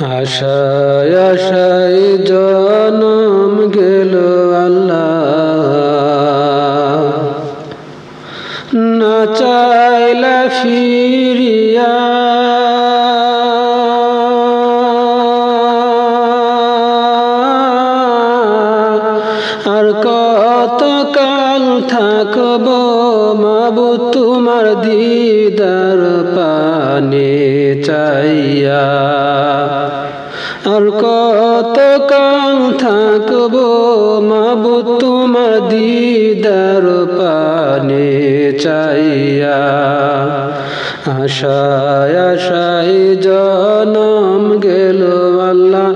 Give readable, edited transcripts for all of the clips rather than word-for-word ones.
আশায় আশায় জনম গেল আল্লাহ, না চাইলা ফিরিয়া। আর কত কাল থাকব মাবুদ তোমার দিদার পানে চাইয়া। আর কত কাল থাকব মাবুদ তোমার দিদার পানে চাইয়া। আশায় আশায় জনম গেল আল্লাহ,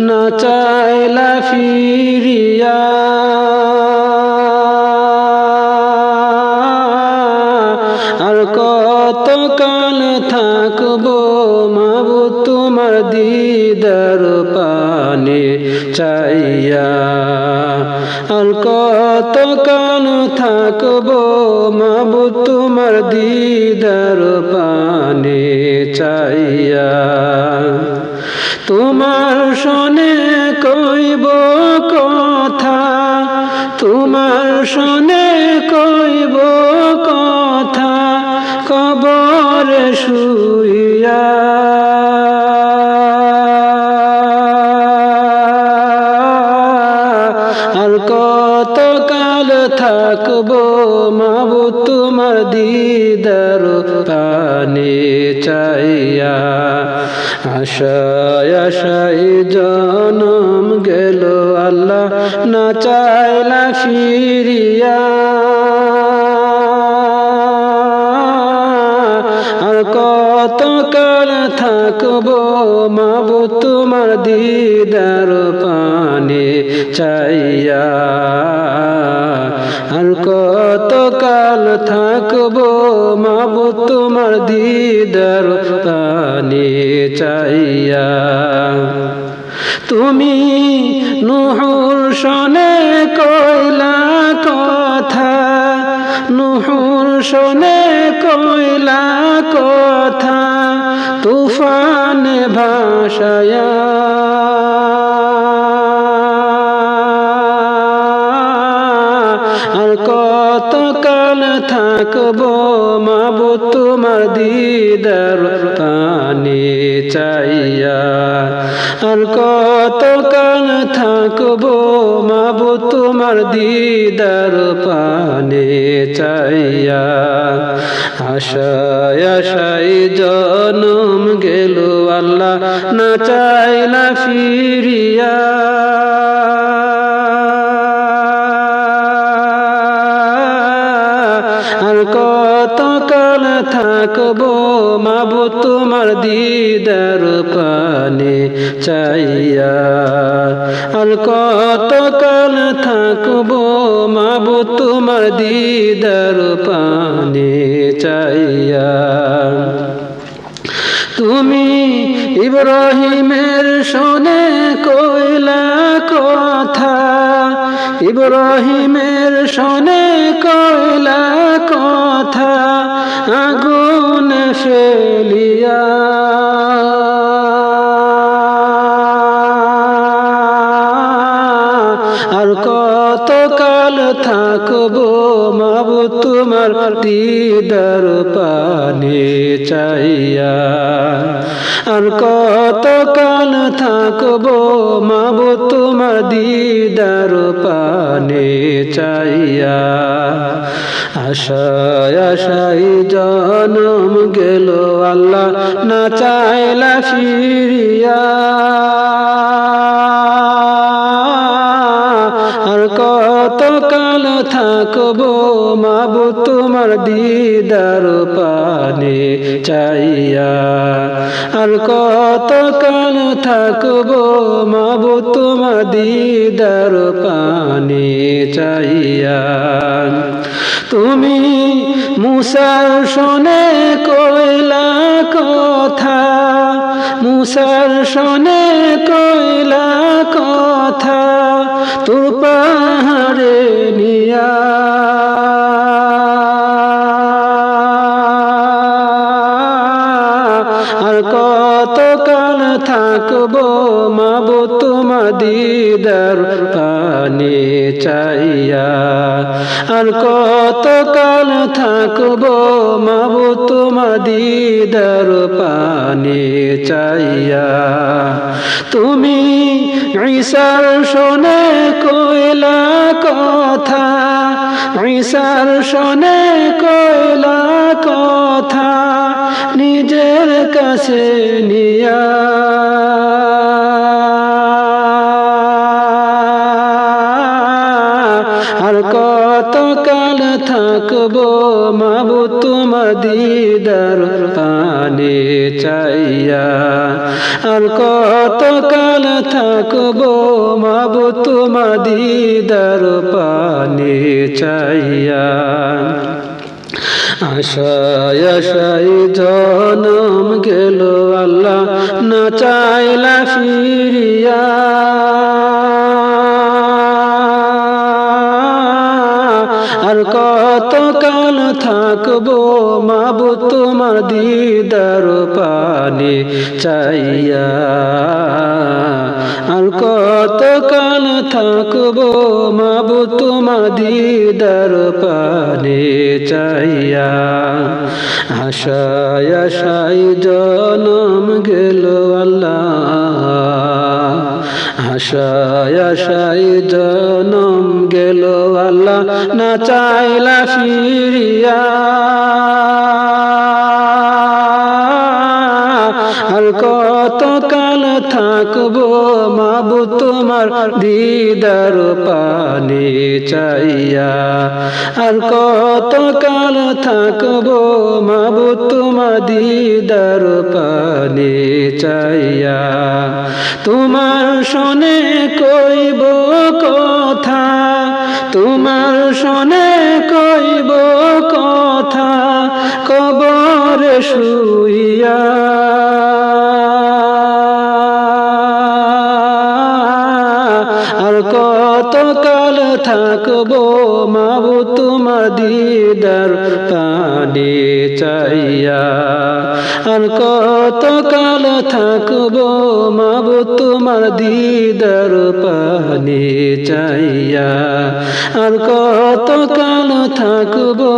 না চাইলা ফিরিয়া। আর কত কাল থাকব মাবুদ তোমার দিদার পানে চাইয়া। আর কত কাল থাকব মাবুদ তোমার দিদার পানে চাইয়া। তোমার শোনে কইব কথা, তোমার শোনে কইব কথা, কবরে শুইয়া। আর কত কাল থাকব মাবুদ তোমার দিদার পানে চাইয়া। আশায় আশায় জনম গেল আল্লাহ, না চাইলা ফিরিয়া। আর কত কাল থাকব মাবুদ তোমার দিদার পানে চাইয়া। আর কত কাল থাকব মাবুদ তোমার দিদার পানে চাইয়া। তুমি নূহুর শোনে কইলা কথা, নূহুর শোনে কইলা কথা, তুফানে ভাসায়া। আর কত কাল থাকব মাবুদ তোমার দিদার পানে চাইয়া। আর কত কাল থাকব মাবুদ তোমার দিদার পানে চাইয়া। আশায় আশায় জনম গেল আল্লাহ, না চাইলা ফিরিয়া। আর কত কাল থাকব মাবুদ তোমার দিদার পানে চাইয়া। আর কত কাল থাকব মাবুদ তোমার দিদার পানে চাইয়া। তুমি ইব্রাহিমের শোনে কইলা কথা, ইব্রাহিমের শোনে কইলা কথা, আগুনে ফেলিয়া। আর কত কাল থাকব মাবুদ তোমার দিদার পানে চাইয়া। আর কত কাল থাকব মাবুদ তোমার দিদার পানে চাইয়া। আশায় আশায় জনম গেল আল্লাহ, না চাইলা ফিরিয়া। আর কত কাল থাকব মাবুদ তোমার দিদার পানে চাইয়া। আর কত কাল থাকব মাবুদ তোমার দিদার পানে চাইয়া। তুমি মুসার শোনে কইলা কথা, মুসার শোনে কইলা কথা, তোর পাহাড়ে নিয়া। আর কত কাল থাক থাকবো মাবুদ তোমার দিদার পানে চাইয়া আর কত কাল থাকবো মাবুদ তোমার দিদার পানে চাইয়া তুমি ঈসার শোনে কইলা কথা ঈসার শোনে কইলা কথা নিজের কাছে নিয়া আর কত কাল থাকবো মাবুদ তোমার দিদার পানে চাইয়া আর কত কাল থাকবো মাবুদ তোমার দিদার পানে চাইয়া আশায় আশায় জনম গেল আল্লাহ না চাইলা ফিরিয়া আর কত কাল থাকবো মাবুদ তোমার দিদার পানে চাইয়া আর কত কাল থাকবো মাবুদ তোমার দিদার পানে চাইয়া আশায় আশায় জনম গেল আল্লাহ আশায় আশায় জনম গেল আল্লাহ না চাইলা ফিরিয়া আর কত কাল থাকবো মাবুদ তোমার দিদার পানে চাইয়া আর কত কাল থাকবো মাবুদ তোমার দিদার পানে চাইয়া তোমার শোনে কইব কথা তোমার শোনে কইব কথা কবরে শুইয়া আর কত কাল থাকবো মাবুদ তোমার দিদার পানে চাইয়া আর কত কাল থাকবো মাবুদ তোমার দিদার পানে চাইয়া আর কত কাল থাকবো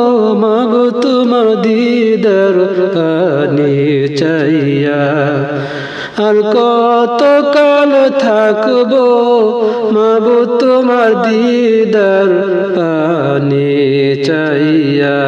মাবুদ তোমার দিদার পানে চাইয়া আর কত কাল থাকবো মাবুদ তোমার দিদার পানে চাইয়া।